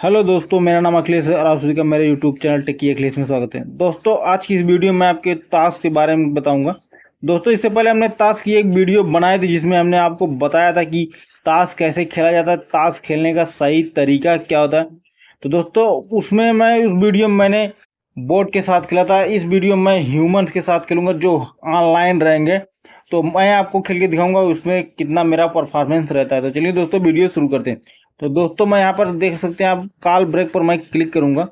Hello दोस्तों, मेरा नाम अखिलेश है और आप सभी का मेरे यूट्यूब चैनल टेकी अखिलेश में स्वागत है। दोस्तों, आज की इस वीडियो में आपके ताश के बारे में बताऊंगा। दोस्तों, इससे पहले हमने ताश की एक वीडियो बनाई थी जिसमें हमने आपको बताया था कि ताश कैसे खेला जाता है, ताश खेलने का सही तरीका क्या होता है। तो दोस्तों, उसमें उस वीडियो में मैंने बोट के साथ खेला था। इस वीडियो में मैं ह्यूमन्स के साथ खेलूंगा जो ऑनलाइन रहेंगे। तो मैं आपको खेल के दिखाऊंगा उसमें कितना मेरा परफॉर्मेंस रहता है। तो चलिए दोस्तों, वीडियो शुरू करते हैं। तो दोस्तों, मैं यहाँ पर देख सकते हैं, आप कॉल ब्रेक पर मैं क्लिक करूंगा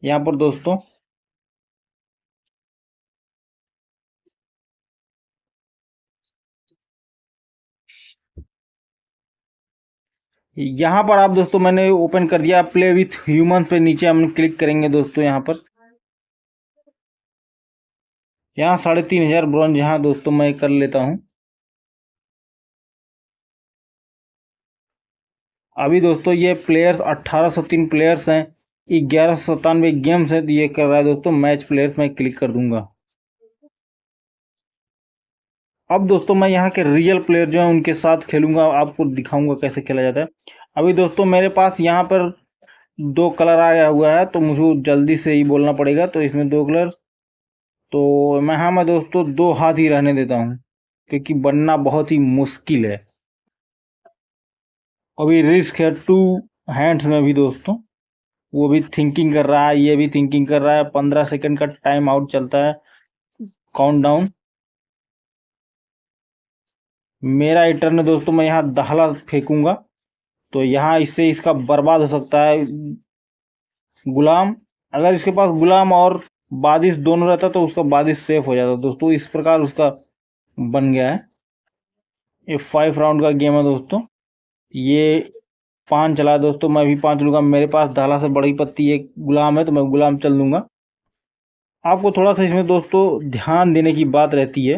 यहाँ पर दोस्तों। यहाँ पर आप दोस्तों, मैंने ओपन कर दिया प्ले विथ ह्यूमन पे, नीचे हम क्लिक करेंगे दोस्तों। यहाँ पर यहाँ 3500 ब्रॉन्ज यहाँ दोस्तों मैं कर लेता हूँ। अभी दोस्तों ये प्लेयर्स 1803 प्लेयर्स हैं, 1197 गेम्स हैं। तो ये कर रहा है दोस्तों मैच प्लेयर्स, मैं क्लिक कर दूंगा। अब दोस्तों मैं यहाँ के रियल प्लेयर जो है उनके साथ खेलूंगा, आपको दिखाऊंगा कैसे खेला जाता है। अभी दोस्तों मेरे पास यहाँ पर दो कलर आया हुआ है, तो मुझे जल्दी से ही बोलना पड़ेगा। तो इसमें दो कलर, तो मैं दोस्तों दो हाथ ही रहने देता हूँ क्योंकि बनना बहुत ही मुश्किल है। अभी रिस्क है टू हैंड्स में भी दोस्तों। वो भी थिंकिंग कर रहा है, ये भी थिंकिंग कर रहा है। 15 सेकंड का टाइम आउट चलता है, काउंट डाउन। मेरा टर्न है दोस्तों, मैं यहाँ दाहला फेंकूंगा। तो यहाँ इससे इसका बर्बाद हो सकता है गुलाम। अगर इसके पास गुलाम और बादिश दोनों रहता तो उसका बादिश सेफ हो जाता दोस्तों। इस प्रकार उसका बन गया है। ये 5 राउंड का गेम है दोस्तों। ये 5 चला है दोस्तों, मैं भी 5 लूंगा। मेरे पास दाला से बड़ी पत्ती एक गुलाम है, तो मैं गुलाम चल लूंगा। आपको थोड़ा सा इसमें दोस्तों ध्यान देने की बात रहती है।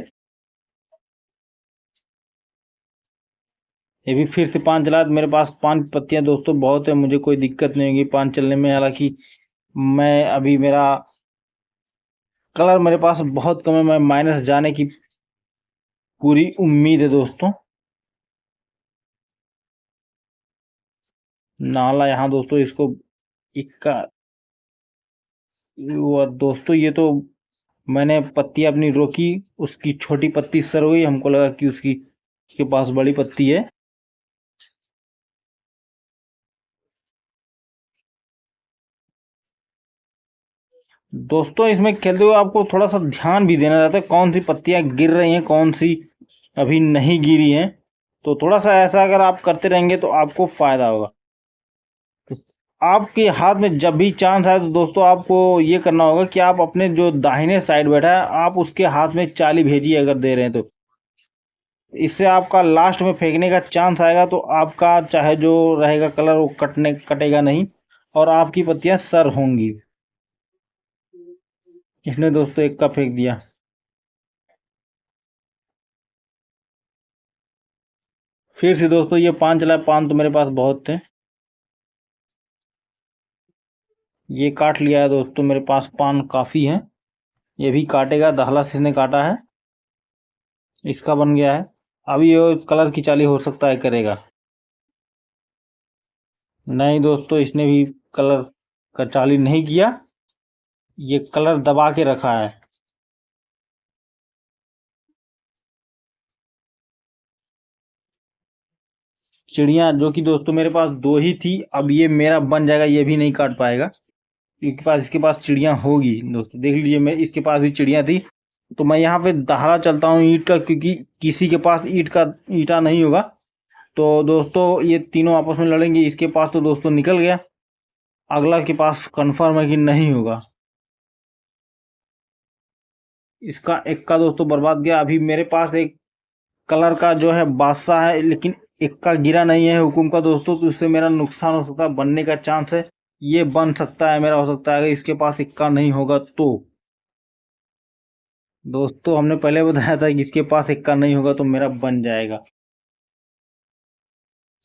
ये भी फिर से 5 चला, मेरे पास 5 पत्तियां दोस्तों बहुत है, मुझे कोई दिक्कत नहीं होगी 5 चलने में। हालांकि मैं अभी मेरा कलर मेरे पास बहुत कम है, मैं माइनस जाने की पूरी उम्मीद है दोस्तों। नाला यहाँ दोस्तों, इसको इक्का। वो दोस्तों, ये तो मैंने पत्ती अपनी रोकी, उसकी छोटी पत्ती सर हुई, हमको लगा कि उसके पास बड़ी पत्ती है। दोस्तों, इसमें खेलते हुए आपको थोड़ा सा ध्यान भी देना रहता है, कौन सी पत्तियां गिर रही हैं, कौन सी अभी नहीं गिरी हैं। तो थोड़ा सा ऐसा अगर आप करते रहेंगे तो आपको फायदा होगा। तो आपके हाथ में जब भी चांस आए तो दोस्तों आपको ये करना होगा कि आप अपने जो दाहिने साइड बैठा है, आप उसके हाथ में चाली भेजिए अगर दे रहे हैं तो। इससे आपका लास्ट में फेंकने का चांस आएगा, तो आपका चाहे जो रहेगा कलर वो कटेगा नहीं और आपकी पत्तियां सर होंगी। इसने दोस्तों एक का फेंक दिया। फिर से दोस्तों ये 5 चला, 5 तो मेरे पास बहुत थे, ये काट लिया है दोस्तों। मेरे पास 5 काफी है, ये भी काटेगा। दहला से इसने काटा है, इसका बन गया है। अभी ये कलर की चाली हो सकता है करेगा। नहीं दोस्तों, इसने भी कलर का चाली नहीं किया, ये कलर दबा के रखा है। चिड़िया जो कि दोस्तों मेरे पास 2 ही थी, अब ये मेरा बन जाएगा, ये भी नहीं काट पाएगा। इसके पास चिड़िया होगी दोस्तों, देख लीजिए, मैं इसके पास भी चिड़िया थी। तो मैं यहाँ पे दहाड़ा चलता हूँ ईंट का, क्योंकि किसी के पास ईंटा नहीं होगा। तो दोस्तों ये तीनों आपस में लड़ेंगे, इसके पास तो दोस्तों निकल गया, अगला के पास कंफर्म है कि नहीं होगा। इसका इक्का दोस्तों बर्बाद गया। अभी मेरे पास एक कलर का जो है बादशाह है, लेकिन इक्का गिरा नहीं है हुकुम का दोस्तों, तो इससे मेरा नुकसान हो सकता है, बनने का चांस है। ये बन सकता है मेरा, हो सकता है अगर इसके पास इक्का नहीं होगा तो। दोस्तों हमने पहले बताया था कि इसके पास इक्का नहीं होगा तो मेरा बन जाएगा।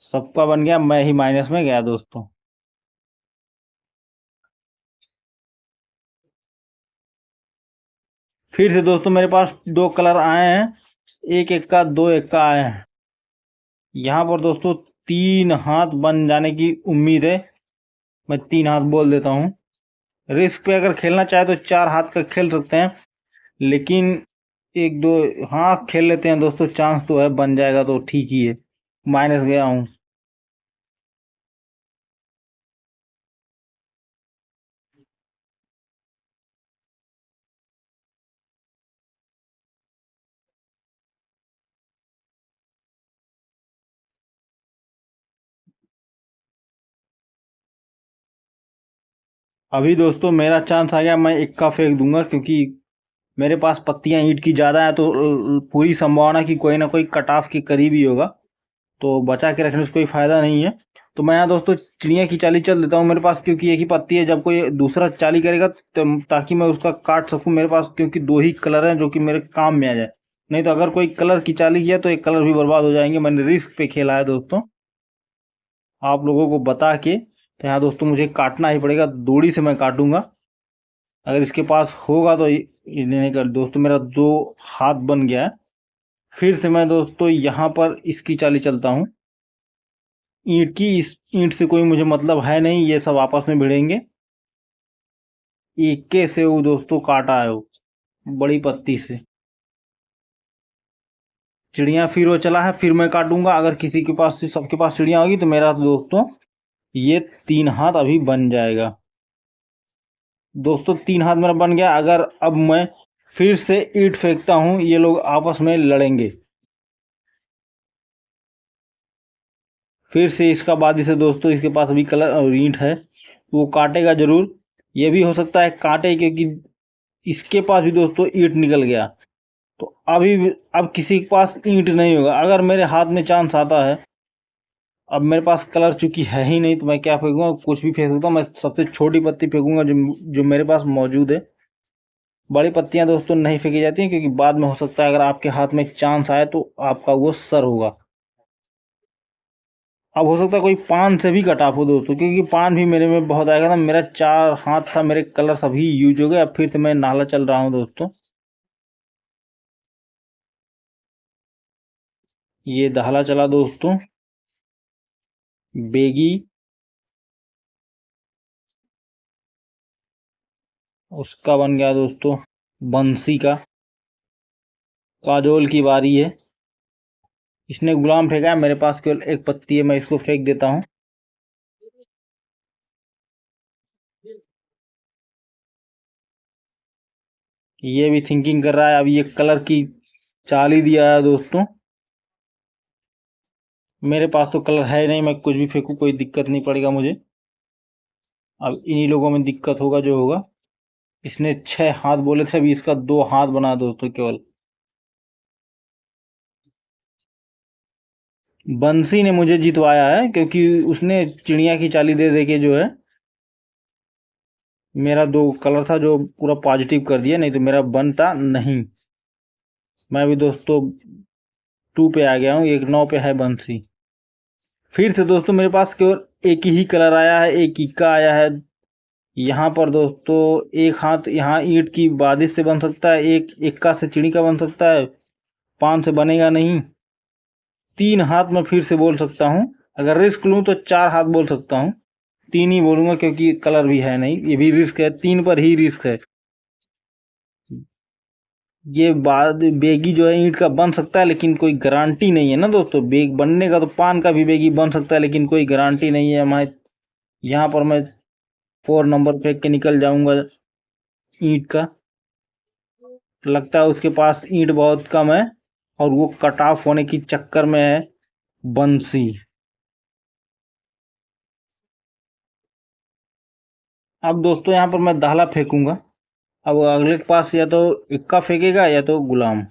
सबका बन गया, मैं ही माइनस में गया दोस्तों। फिर से दोस्तों मेरे पास 2 कलर आए हैं, एक इक्का 2 इक्का आए हैं। यहाँ पर दोस्तों 3 हाथ बन जाने की उम्मीद है। मैं 3 हाथ बोल देता हूँ। रिस्क पे अगर खेलना चाहे तो 4 हाथ का खेल सकते हैं, लेकिन एक दो, हाँ खेल लेते हैं दोस्तों, चांस तो है, बन जाएगा तो ठीक ही है। माइनस गया हूँ। अभी दोस्तों मेरा चांस आ गया, मैं इक्का फेंक दूंगा, क्योंकि मेरे पास पत्तियां ईंट की ज़्यादा है, तो पूरी संभावना कि कोई ना कोई कट ऑफ के करीब ही होगा, तो बचा के रखने से कोई फ़ायदा नहीं है। तो मैं यहाँ दोस्तों चिड़िया की चाली चल देता हूँ मेरे पास, क्योंकि एक ही पत्ती है, जब कोई दूसरा चाली करेगा तो ताकि मैं उसका काट सकूँ मेरे पास, क्योंकि 2 ही कलर हैं जो कि मेरे काम में आ जाए। नहीं तो अगर कोई कलर की चाली किया तो एक कलर भी बर्बाद हो जाएंगे। मैंने रिस्क पे खेला है दोस्तों, आप लोगों को बता के। तो यहाँ दोस्तों मुझे काटना ही पड़ेगा, दूरी से मैं काटूंगा। अगर इसके पास होगा तो ये नहीं कर दोस्तों, मेरा 2 हाथ बन गया है। फिर से मैं दोस्तों यहाँ पर इसकी चाली चलता हूँ ईंट की। इस ईंट से कोई मुझे मतलब है नहीं, ये सब आपस में भिड़ेंगे। इक्के से वो दोस्तों काटा है वो, बड़ी पत्ती से। चिड़िया फिर वो चला है, फिर मैं काटूंगा। अगर किसी के पास, सबके पास चिड़िया होगी तो मेरा तो दोस्तों ये 3 हाथ अभी बन जाएगा। दोस्तों 3 हाथ मेरा बन गया। अगर अब मैं फिर से ईंट फेंकता हूँ, ये लोग आपस में लड़ेंगे। फिर से इसका बाद से दोस्तों, इसके पास अभी कलर और ईंट है, वो काटेगा जरूर। ये भी हो सकता है काटे, क्योंकि इसके पास भी दोस्तों ईंट निकल गया। तो अभी अब किसी के पास ईंट नहीं होगा। अगर मेरे हाथ में चांस आता है, अब मेरे पास कलर चूंकि है ही नहीं, तो मैं क्या फेंकूंगा, कुछ भी फेंक सकता हूँ। मैं सबसे छोटी पत्ती फेंकूंगा जो जो मेरे पास मौजूद है। बड़ी पत्तियां दोस्तों नहीं फेंकी जाती हैं, क्योंकि बाद में हो सकता है अगर आपके हाथ में चांस आए तो आपका वो सर होगा। अब हो सकता है कोई पान से भी कटा हो दोस्तों, क्योंकि पान भी मेरे में बहुत आएगा था। मेरा 4 हाथ था, मेरे कलर सभी यूज हो गए। अब फिर से मैं नाला चल रहा हूँ दोस्तों। ये दहला चला दोस्तों, बेगी। उसका बन गया दोस्तों बंसी का। काजोल की बारी है। इसने गुलाम फेंका है, मेरे पास केवल एक पत्ती है, मैं इसको फेंक देता हूँ। ये भी थिंकिंग कर रहा है। अब ये कलर की चाल ही दिया है दोस्तों। मेरे पास तो कलर है नहीं, मैं कुछ भी फेंकूं कोई दिक्कत नहीं पड़ेगा मुझे। अब इन्हीं लोगों में दिक्कत होगा जो होगा। इसने 6 हाथ बोले थे, अभी इसका 2 हाथ बना दोस्तों केवल। बंसी ने मुझे जितवाया है, क्योंकि उसने चिड़िया की चाली दे दे के जो है मेरा 2 कलर था जो पूरा पॉजिटिव कर दिया, नहीं तो मेरा बनता नहीं। मैं अभी दोस्तों 2 पे आ गया हूँ, एक 9 पे है बंसी। फिर से दोस्तों मेरे पास केवल एक ही कलर आया है, एक इक्का आया है। यहाँ पर दोस्तों एक हाथ यहाँ ईंट की बादिश से बन सकता है, एक इक्का से चिड़ी का बन सकता है, पान से बनेगा नहीं। 3 हाथ मैं फिर से बोल सकता हूँ। अगर रिस्क लूँ तो 4 हाथ बोल सकता हूँ। 3 ही बोलूंगा, क्योंकि कलर भी है नहीं, ये भी रिस्क है, 3 पर ही रिस्क है। ये बाद बेगी जो है ईंट का बन सकता है, लेकिन कोई गारंटी नहीं है ना दोस्तों। बेग बनने का तो पान का भी बेगी बन सकता है, लेकिन कोई गारंटी नहीं है। हमारे यहाँ पर मैं 4 नंबर फेंक के निकल जाऊंगा ईंट का। लगता है उसके पास ईंट बहुत कम है, और वो कट ऑफ होने की चक्कर में है बंसी। अब दोस्तों यहाँ पर मैं दाहला फेंकूंगा। अब अगले के पास या तो इक्का फेंकेगा या तो गुलाम।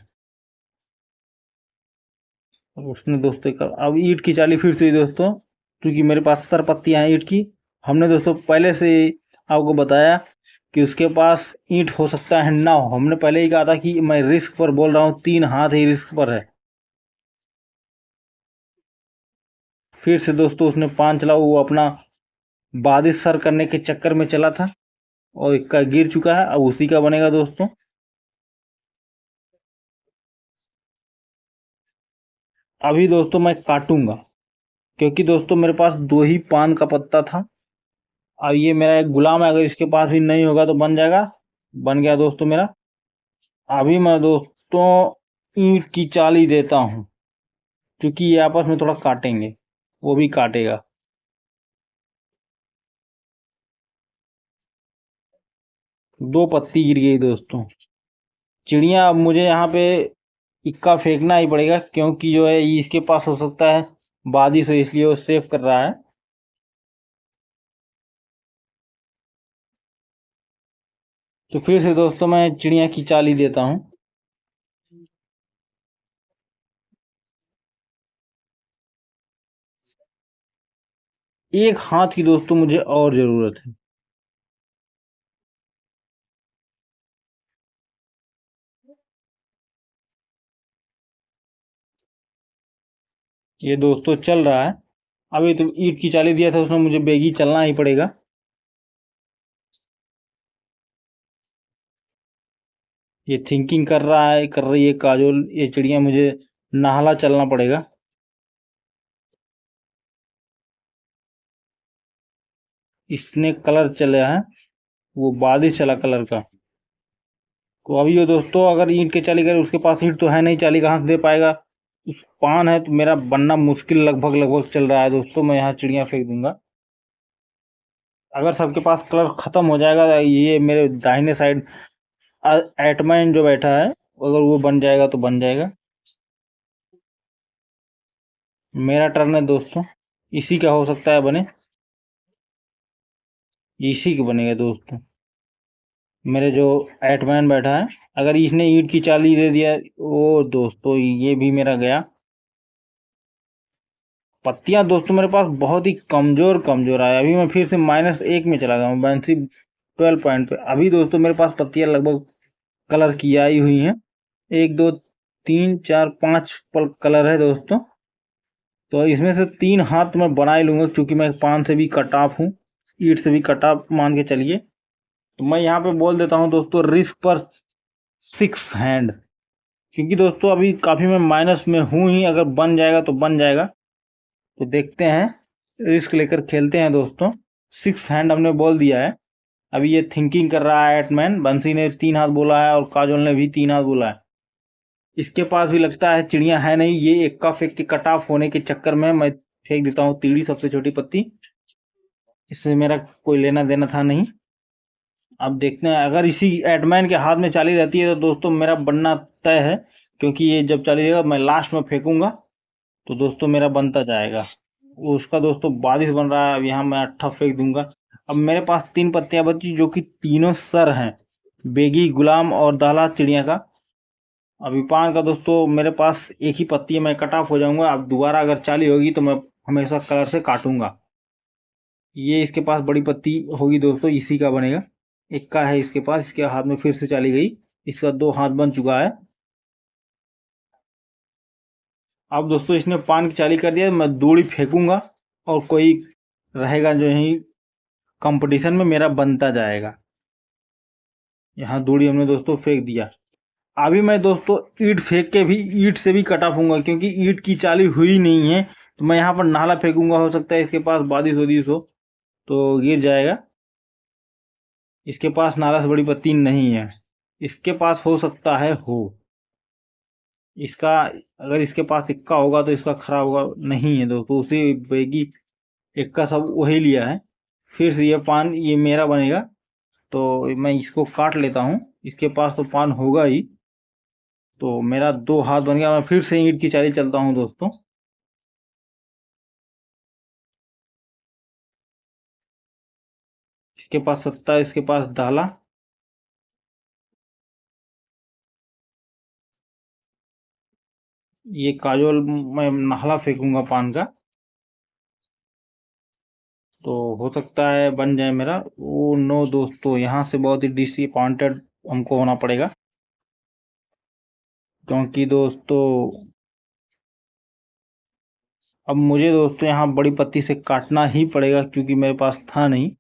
उसने दोस्तों का अब ईंट की चाली फिर से हुई दोस्तों, क्योंकि मेरे पास 70 पत्तियां हैं ईंट की। हमने दोस्तों पहले से आपको बताया कि उसके पास ईंट हो सकता है ना हो। हमने पहले ही कहा था कि मैं रिस्क पर बोल रहा हूँ, 3 हाथ ही रिस्क पर है। फिर से दोस्तों उसने पान चला, वो अपना बादिश सर करने के चक्कर में चला था, और इक्का गिर चुका है। अब उसी का बनेगा दोस्तों। अभी दोस्तों मैं काटूंगा, क्योंकि दोस्तों मेरे पास 2 ही पान का पत्ता था। और ये मेरा एक गुलाम है, अगर इसके पास भी नहीं होगा तो बन जाएगा। बन गया दोस्तों मेरा। अभी मैं दोस्तों ईंट की चाली देता हूँ, क्योंकि ये आपस में थोड़ा काटेंगे, वो भी काटेगा। दो पत्ती गिर गई दोस्तों। चिड़िया, अब मुझे यहाँ पे इक्का फेंकना ही पड़ेगा, क्योंकि जो है ये इसके पास हो सकता है बारिश हो, इसलिए वो सेव कर रहा है। तो फिर से दोस्तों मैं चिड़िया की चाली देता हूँ। एक हाथ की दोस्तों मुझे और जरूरत है। ये दोस्तों चल रहा है। अभी तो ईंट की चाली दिया था उसमें, मुझे बेगी चलना ही पड़ेगा। ये थिंकिंग कर रहा है, कर रही है काजोल, ये चिड़िया, मुझे नाहला चलना पड़ेगा। इसने कलर चला है, वो बारिश चला कलर का। तो अभी ये दोस्तों अगर ईंट के चाली करे, उसके पास ईंट तो है नहीं, चाली कहाँ से दे पाएगा। उस पान है तो मेरा बनना मुश्किल लगभग लगभग चल रहा है दोस्तों। मैं यहाँ चिड़िया फेंक दूंगा। अगर सबके पास कलर खत्म हो जाएगा, ये मेरे दाहिने साइड एटमैन जो बैठा है, अगर वो बन जाएगा तो बन जाएगा। मेरा टर्न है दोस्तों। इसी का हो सकता है बने, इसी के बनेगा दोस्तों। मेरे जो एटमैन बैठा है, अगर इसने ईंट की चाली दे दिया, ओ दोस्तों ये भी मेरा गया। पत्तियां दोस्तों मेरे पास बहुत ही कमजोर कमजोर आया। अभी मैं फिर से -1 में चला गया हूँ, बैंसी 12 पॉइंट पे। अभी दोस्तों मेरे पास पत्तियां लगभग कलर की आई हुई हैं। 1 2 3 4 5 पल कलर है दोस्तों। तो इसमें से 3 हाथ तो मैं बना ही लूंगा, क्योंकि मैं पान से भी कट ऑफ हूँ, ईट से भी कट ऑफ मान के चलिए। तो मैं यहाँ पे बोल देता हूँ दोस्तों, रिस्क पर 6 हैंड। क्योंकि दोस्तों अभी काफी मैं माइनस में हूँ ही, अगर बन जाएगा तो बन जाएगा। तो देखते हैं, रिस्क लेकर खेलते हैं दोस्तों। 6 हैंड हमने बोल दिया है। अभी ये थिंकिंग कर रहा है एटमैन। बंसी ने 3 हाथ बोला है और काजोल ने भी 3 हाथ बोला है। इसके पास भी लगता है चिड़िया है नहीं। ये एक का फेंक के कट ऑफ होने के चक्कर में मैं फेंक देता हूँ तीड़ी, सबसे छोटी पत्ती। इससे मेरा कोई लेना देना था नहीं। अब देखते हैं, अगर इसी एटमैन के हाथ में चाली रहती है तो दोस्तों मेरा बनना तय है। क्योंकि ये जब चाली देगा, मैं लास्ट में फेंकूंगा, तो दोस्तों मेरा बनता जाएगा। उसका दोस्तों बारिश बन रहा है। अब यहाँ मैं अट्ठा फेंक दूंगा। अब मेरे पास 3 पत्तियां बची, जो कि तीनों सर हैं, बेगी, गुलाम और दाला चिड़िया का। अभी पान का दोस्तों मेरे पास एक ही पत्ती है, मैं कट ऑफ हो जाऊंगा। अब दोबारा अगर चाली होगी तो मैं हमेशा कलर से काटूंगा। ये इसके पास बड़ी पत्ती होगी दोस्तों, इसी का बनेगा। एक का है इसके पास, इसके हाथ में फिर से चाली गई। इसका 2 हाथ बन चुका है। अब दोस्तों इसने पान की चाली कर दिया, मैं दूड़ी फेंकूंगा और कोई रहेगा जो यही कंपटीशन में मेरा बनता जाएगा। यहाँ दूड़ी हमने दोस्तों फेंक दिया। अभी मैं दोस्तों ईंट फेंक के भी ईंट से भी कट ऑफ हूँगा, क्योंकि ईंट की चाली हुई नहीं है। तो मैं यहाँ पर नाला फेंकूंगा, हो सकता है इसके पास बारिश वारिश हो तो गिर जाएगा। इसके पास नाला से बड़ी पत्ती नहीं है। इसके पास हो सकता है हो। इसका, अगर इसके पास इक्का होगा तो इसका खराब होगा। नहीं है दोस्तों, उसी बेगी इक्का सब वही लिया है। फिर से ये पान ये मेरा बनेगा। तो मैं इसको काट लेता हूँ, इसके पास तो पान होगा ही। तो मेरा 2 हाथ बन गया। मैं फिर से ईंट की चाली चलता हूँ दोस्तों। इसके पास सत्ता, इसके पास दाला। ये काजोल मैं नाला फेंकूंगा पान का, तो हो सकता है बन जाए मेरा। ओ नो दोस्तों, यहाँ से बहुत ही डिसअपॉइंटेड हमको होना पड़ेगा। क्योंकि दोस्तों अब मुझे दोस्तों यहाँ बड़ी पत्ती से काटना ही पड़ेगा, क्योंकि मेरे पास था नहीं।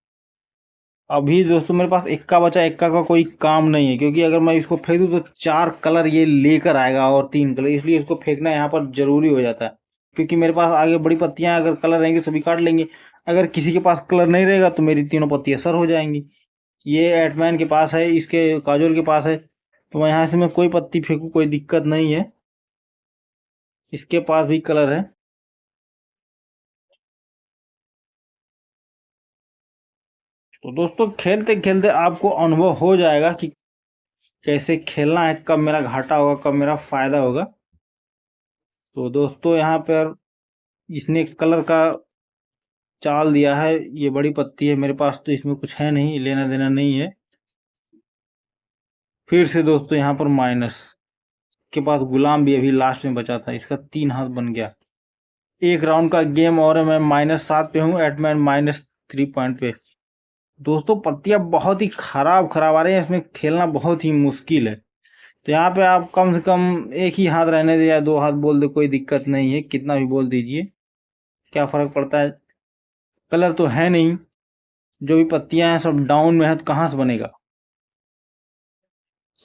अभी दोस्तों मेरे पास इक्का बचा। इक्का का कोई काम नहीं है, क्योंकि अगर मैं इसको फेंक दूं तो 4 कलर ये लेकर आएगा और 3 कलर, इसलिए इसको फेंकना यहाँ पर जरूरी हो जाता है। क्योंकि मेरे पास आगे बड़ी पत्तियां, अगर कलर रहेंगे सभी काट लेंगे। अगर किसी के पास कलर नहीं रहेगा तो मेरी तीनों पत्तियां सर हो जाएंगी। ये एटमैन के पास है, इसके काजोल के पास है, तो मैं यहाँ से मैं कोई पत्ती फेंकूँ कोई दिक्कत नहीं है। इसके पास भी कलर है। तो दोस्तों खेलते खेलते आपको अनुभव हो जाएगा कि कैसे खेलना है, कब मेरा घाटा होगा कब मेरा फायदा होगा। तो दोस्तों यहाँ पर इसने कलर का चाल दिया है, ये बड़ी पत्ती है, मेरे पास तो इसमें कुछ है नहीं, लेना देना नहीं है। फिर से दोस्तों यहाँ पर माइनस के पास गुलाम भी अभी लास्ट में बचा था, इसका 3 हाथ बन गया। एक राउंड का गेम और है, मैं -7 पे हूँ, एटमैन -3 पॉइंट पे। दोस्तों पत्तियां बहुत ही खराब खराब आ रही है, इसमें खेलना बहुत ही मुश्किल है। तो यहाँ पे आप कम से कम एक ही हाथ रहने दे या 2 हाथ बोल दे, कोई दिक्कत नहीं है, कितना भी बोल दीजिए, क्या फर्क पड़ता है। कलर तो है नहीं, जो भी पत्तियां हैं सब डाउन में है, तो कहाँ से बनेगा।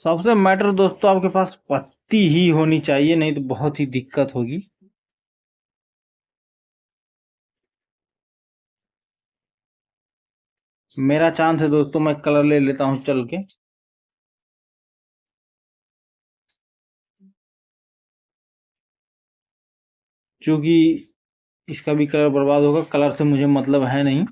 सबसे मैटर दोस्तों आपके पास पत्ती ही होनी चाहिए, नहीं तो बहुत ही दिक्कत होगी। मेरा चांस है दोस्तों, मैं कलर ले लेता हूँ चल के। क्योंकि इसका भी कलर बर्बाद होगा, कलर से मुझे मतलब है नहीं।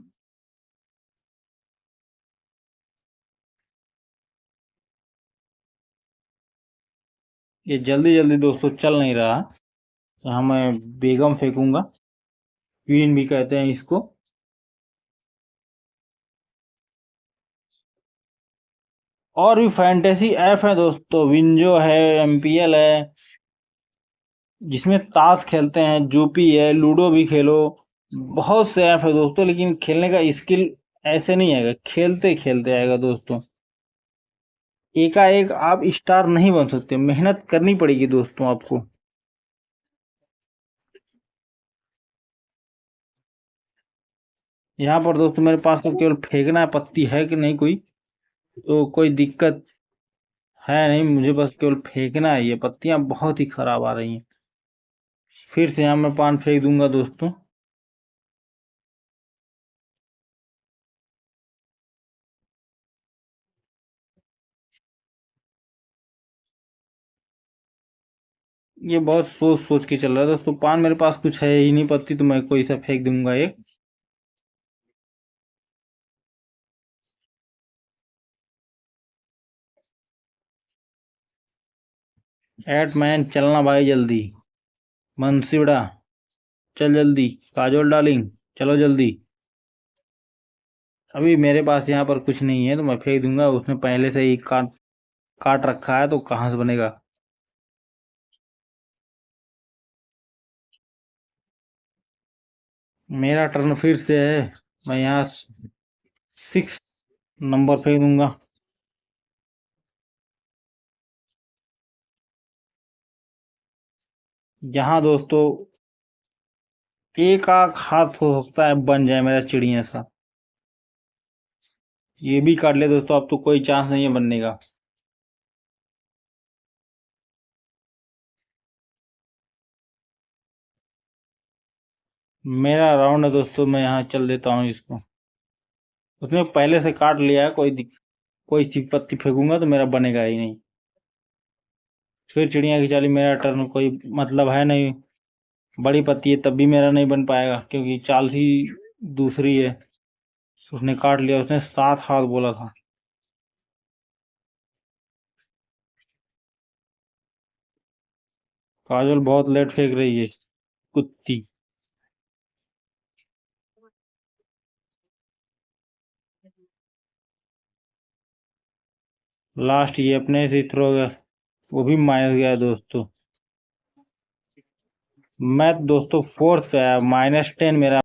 ये जल्दी जल्दी दोस्तों चल नहीं रहा। यहाँ मैं बेगम फेंकूंगा, क्वीन भी कहते हैं इसको। और भी फैंटेसी ऐप है दोस्तों, विंजो है, एमपीएल है, जिसमें ताश खेलते हैं, जूपी है, लूडो भी खेलो। बहुत से ऐप है दोस्तों, लेकिन खेलने का स्किल ऐसे नहीं आएगा, खेलते खेलते आएगा दोस्तों। एकाएक आप स्टार नहीं बन सकते, मेहनत करनी पड़ेगी दोस्तों आपको। यहाँ पर दोस्तों मेरे पास तो केवल फेंकना है, पत्ती है कि नहीं कोई, तो कोई दिक्कत है नहीं, मुझे बस केवल फेंकना है। ये पत्तियां बहुत ही खराब आ रही हैं। फिर से यहाँ मैं पान फेंक दूंगा दोस्तों। ये बहुत सोच सोच के चल रहा है दोस्तों, पान मेरे पास कुछ है ही नहीं पत्ती, तो मैं कोई सा फेंक दूंगा एक। एट मैन चलना भाई जल्दी, मनसिवड़ा चल जल्दी, काजोल डार्लिंग चलो जल्दी। अभी मेरे पास यहाँ पर कुछ नहीं है, तो मैं फेंक दूंगा, उसने पहले से ही काट काट रखा है, तो कहाँ से बनेगा। मेरा टर्न फिर से है, मैं यहाँ 6 नंबर फेंक दूंगा। यहाँ दोस्तों एक आख हाथ हो सकता है बन जाए मेरा चिड़िया सा। ये भी काट ले दोस्तों, अब तो कोई चांस नहीं है बनने का। मेरा राउंड है दोस्तों, मैं यहाँ चल देता हूँ इसको। उसने पहले से काट लिया है, कोई सी पत्ती फेंकूंगा तो मेरा बनेगा ही नहीं। फिर चिड़िया की चाली, मेरा टर्न, कोई मतलब है नहीं। बड़ी पत्ती है तब भी मेरा नहीं बन पाएगा, क्योंकि चाल ही दूसरी है। उसने काट लिया, उसने 7 हाथ बोला था। काजल बहुत लेट फेंक रही है, कुत्ती। लास्ट ये अपने से थ्रो गया, वो भी मार गया दोस्तों। मैं दोस्तों फोर्थ पे आया, -10 मेरा